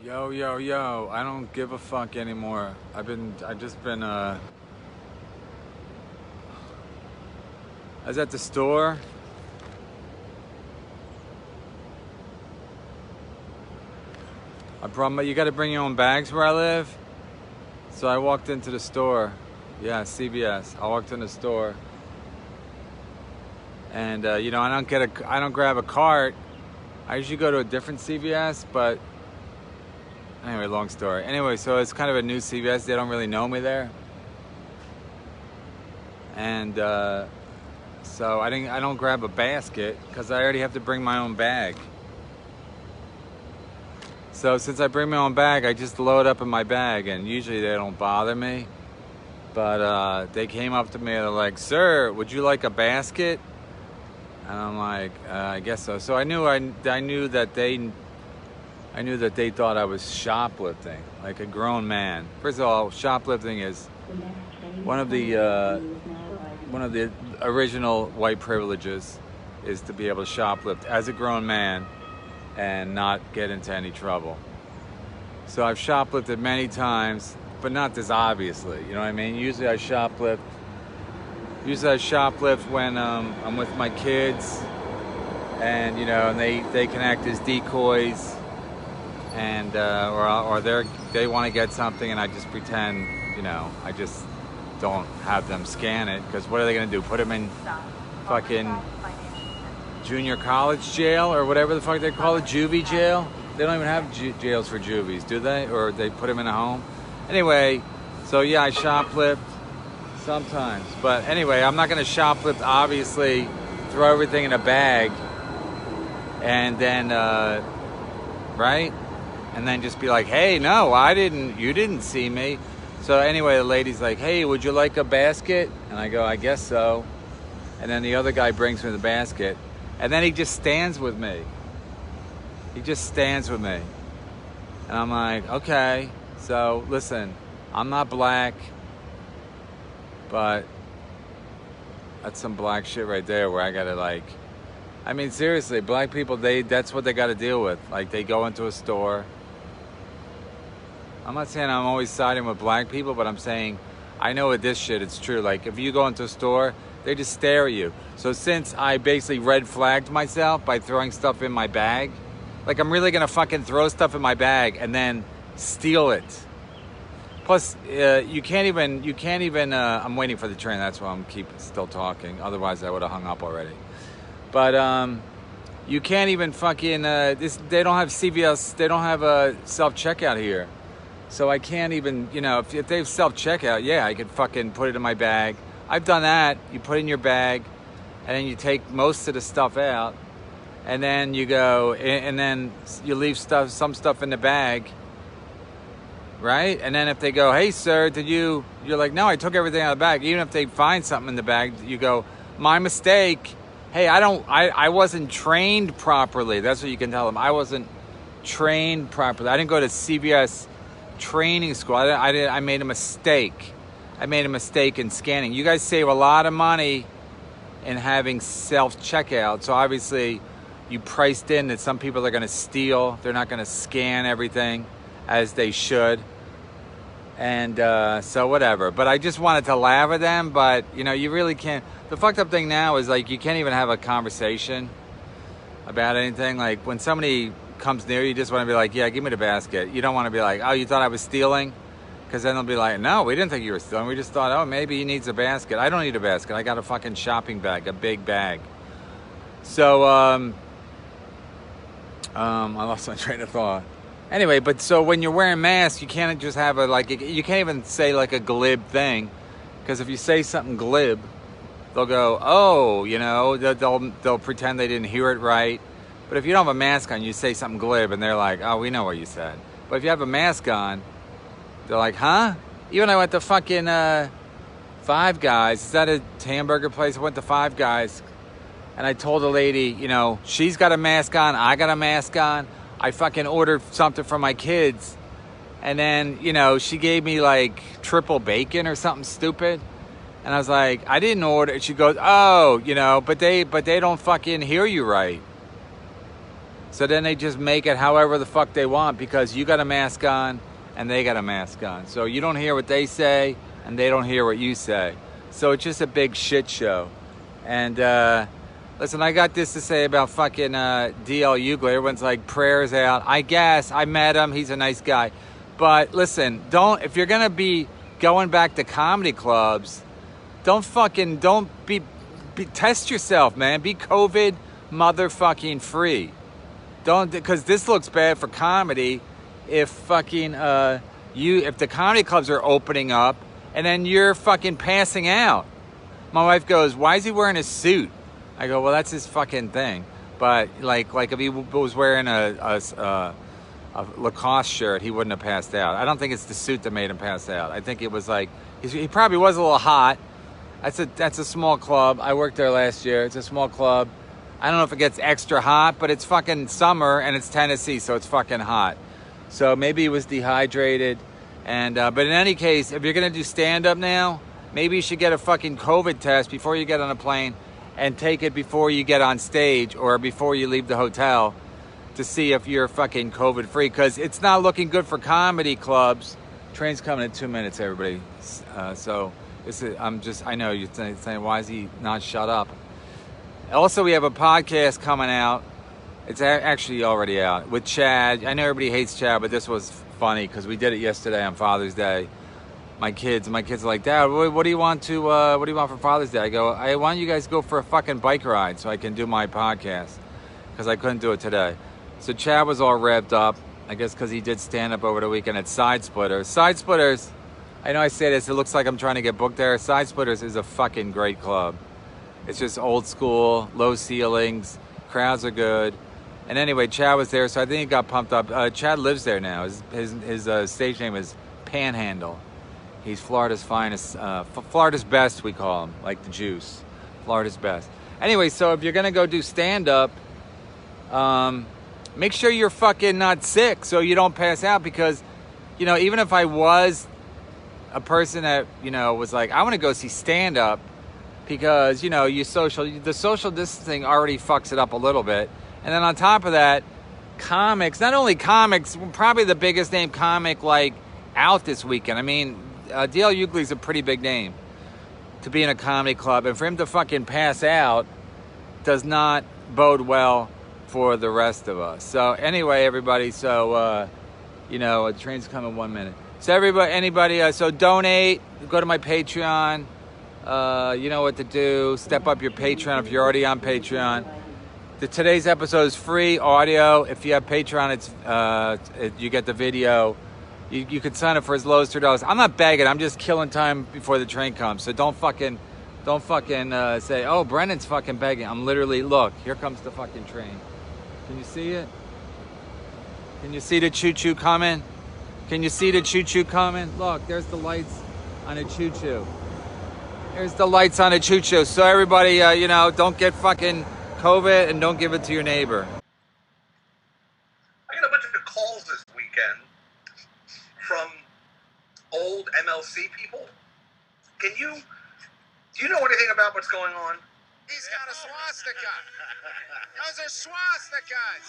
Yo, yo, yo, I don't give a fuck anymore. I was at the store. You gotta bring your own bags where I live. So I walked into the store. Yeah, CVS. I walked in the store. And, I don't grab a cart. I usually go to a different CVS, but anyway, long story. Anyway, so it's kind of a new CVS. They don't really know me there. And so I don't grab a basket because I already have to bring my own bag. So since I bring my own bag, I just load up in my bag, and usually they don't bother me. But they came up to me and they're like, "Sir, would you like a basket?" And I'm like, "I guess so." So I knew that they thought I was shoplifting, like a grown man. First of all, shoplifting is one of the original white privileges, is to be able to shoplift as a grown man and not get into any trouble. So I've shoplifted many times, but not this obviously. You know what I mean? Usually I shoplift when I'm with my kids, and and they can act as decoys, and or they want to get something, and I just pretend, I just don't have them scan it, because what are they gonna do? Put them in fucking junior college jail or whatever the fuck they call it, juvie jail? They don't even have jails for juvies, do they? Or they put them in a home? Anyway, so yeah, I shoplift sometimes. But anyway, I'm not gonna shoplift, obviously, throw everything in a bag and then, right? And then just be like, "Hey, no, you didn't see me." So anyway, the lady's like, "Hey, would you like a basket?" And I go, "I guess so." And then the other guy brings me the basket. And then he just stands with me. And I'm like, "Okay, so listen, I'm not black, but that's some black shit right there where I gotta seriously, black people, that's what they gotta deal with. Like, they go into a store. I'm not saying I'm always siding with black people, but I'm saying I know with this shit it's true. Like, if you go into a store, they just stare at you. So since I basically red flagged myself by throwing stuff in my bag, like, I'm really gonna fucking throw stuff in my bag and then steal it. Plus, you can't even, I'm waiting for the train, that's why I'm still talking. Otherwise I would have hung up already. But you can't even fucking, they don't have CVS, they don't have a self-checkout here. So I can't even, if they have self-checkout, yeah, I could fucking put it in my bag. I've done that. You put it in your bag, and then you take most of the stuff out, and then you go, and then you leave some stuff in the bag, right? And then if they go, "Hey, sir, you're like, "No, I took everything out of the bag." Even if they find something in the bag, you go, "My mistake. Hey, I wasn't trained properly." That's what you can tell them. I wasn't trained properly. I didn't go to CVS training school. I made a mistake. I made a mistake in scanning. You guys save a lot of money in having self-checkout. So obviously you priced in that some people are going to steal. They're not going to scan everything as they should. And so whatever. But I just wanted to laugh at them. But, you really can't. The fucked up thing now is, like, you can't even have a conversation about anything. Like, when somebody comes near you, just want to be like, "Yeah, give me the basket." You don't want to be like, "Oh, you thought I was stealing?" Because then they'll be like, "No, we didn't think you were stealing. We just thought, oh, maybe he needs a basket." I don't need a basket. I got a fucking shopping bag, a big bag. So, I lost my train of thought. Anyway, but so when you're wearing masks, you can't just have you can't even say like a glib thing. Because if you say something glib, they'll go, "Oh," they'll pretend they didn't hear it right. But if you don't have a mask on, you say something glib, and they're like, "Oh, we know what you said." But if you have a mask on, they're like, "Huh?" Even I went to fucking Five Guys. Is that a hamburger place? I went to Five Guys, and I told the lady, she's got a mask on, I got a mask on. I fucking ordered something for my kids, and then, she gave me like triple bacon or something stupid. And I was like, "I didn't order." She goes, "Oh, but they don't fucking hear you right." So then they just make it however the fuck they want because you got a mask on and they got a mask on. So you don't hear what they say and they don't hear what you say. So it's just a big shit show. And listen, I got this to say about fucking D.L. Hughley. Everyone's like, prayers out. I guess. I met him. He's a nice guy. But listen, if you're going to be going back to comedy clubs, don't test yourself, man. Be COVID motherfucking free. Because this looks bad for comedy if fucking if the comedy clubs are opening up and then you're fucking passing out. My wife goes, why is he wearing a suit? I go, well, that's his fucking thing. But like if he was wearing a Lacoste shirt, he wouldn't have passed out. I don't think it's the suit that made him pass out. I think it was like he probably was a little hot. That's a small club. I worked there last year. It's a small club. I don't know if it gets extra hot, but it's fucking summer and it's Tennessee, so it's fucking hot. So maybe he was dehydrated. And but in any case, if you're gonna do stand-up now, maybe you should get a fucking COVID test before you get on a plane and take it before you get on stage or before you leave the hotel to see if you're fucking COVID free. Because it's not looking good for comedy clubs. Train's coming in 2 minutes, everybody. I know you're saying, why is he not shut up? Also, we have a podcast coming out. It's actually already out with Chad. I know everybody hates Chad, but this was funny because we did it yesterday on Father's Day. My kids are like, Dad, what do you want for Father's Day? I go, I want you guys to go for a fucking bike ride so I can do my podcast because I couldn't do it today. So Chad was all revved up, I guess because he did stand up over the weekend at Side Splitters. Side Splitters, I know I say this, it looks like I'm trying to get booked there. Side Splitters is a fucking great club. It's just old school, low ceilings, crowds are good. And anyway, Chad was there, so I think he got pumped up. Chad lives there now. His stage name is Panhandle. He's Florida's finest, Florida's best, we call him, like the juice. Florida's best. Anyway, so if you're going to go do stand-up, make sure you're fucking not sick so you don't pass out because, even if I was a person that, was like, I want to go see stand-up because, the social distancing already fucks it up a little bit. And then on top of that, comics, not only comics, probably the biggest name comic, like, out this weekend. I mean, D.L. Hughley's a pretty big name to be in a comedy club. And for him to fucking pass out does not bode well for the rest of us. So anyway, everybody, a train's coming in 1 minute. So anybody, so donate, go to my Patreon. You know what to do. Step up your Patreon if you're already on Patreon. Today's episode is free audio. If you have Patreon, you get the video. You can sign up for as low as $2. I'm not begging. I'm just killing time before the train comes. So don't fucking say, oh, Brennan's fucking begging. I'm literally, look, here comes the fucking train. Can you see it? Can you see the choo-choo coming? Can you see the choo-choo coming? Look, there's the lights on a choo-choo. There's the lights on a choo-choo. So everybody, don't get fucking COVID and don't give it to your neighbor. I got a bunch of calls this weekend from old MLC people. Do you know anything about what's going on? He's got a swastika. Those are swastikas.